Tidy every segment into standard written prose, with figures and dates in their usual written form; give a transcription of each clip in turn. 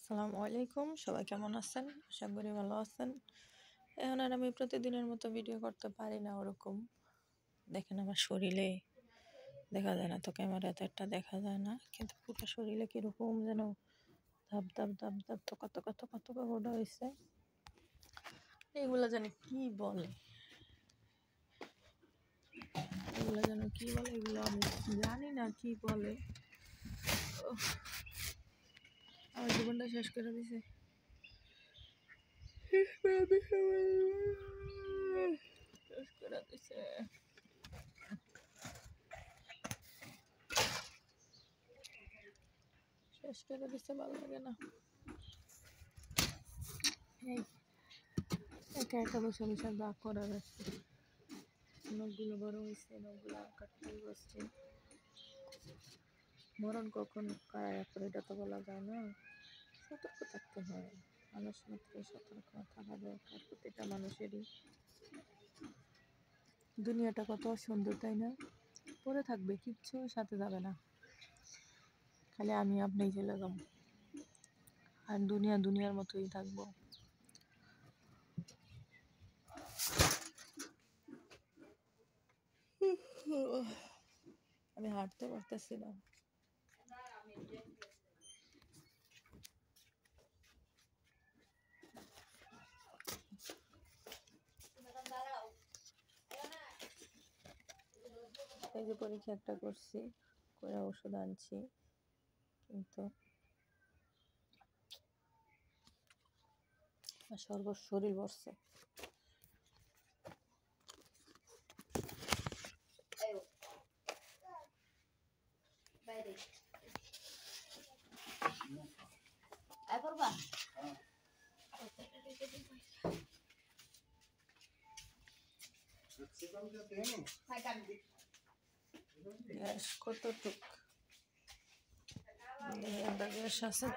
আসসালামু আলাইকুম, সবাই কেমন আছেন? আশা করি ভালো আছেন। এখন আর আমি প্রতিদিনের মতো ভিডিও করতে পারি না ওরকম। দেখেন আমার শরীরে দেখা যায় না তো, ক্যামেরাতে একটা দেখা যায় না, কিন্তু পুরো শরীরে কীরকম যেন ধাপ ধাপ ধাপ ধাপ থকা থকা থকা থকা ওটা হয়েছে। এগুলো জানি কি বলে, এগুলো যেন কি বলে, এগুলো আমি জানি না কি বলে। আমার জীবনটা শেষ করে দিছে। শেষ করে দিছে। শেষ করে দিতে ভালো লাগে না। এই একা একা বসে বসে যা করার আছে। নখগুলো বড় হয়েছে, নখগুলো কাটতে বসছে। মরণ কখন কারা করে এটা তো বলা যায় না। সতর্ক থাকতে হয়, মানুষ মাত্রই সতর্ক থাকা দরকার প্রতিটা মানুষেরই। দুনিয়াটা কত সুন্দর, তাই না? পড়ে থাকবে, কিচ্ছু সাথে যাবে না, খালি আমি আপনিই চলে যাব, আর দুনিয়া দুনিয়ার মতোই থাকবো। আমি হাঁটতে পারতেছি না। এই যে পরীক্ষা একটা করছি, করে ওষুধ আনছি, কিন্তু শরীর বসছে। গ্যাস কতটুক গ্যাস আছে?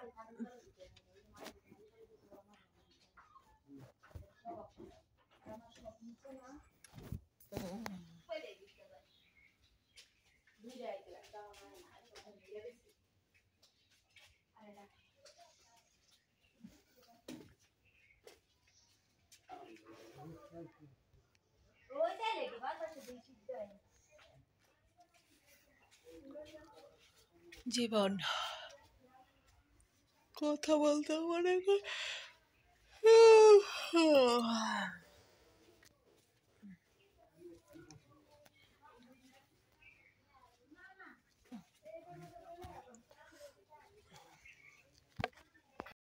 জীবন কথা বলতে আমার এখন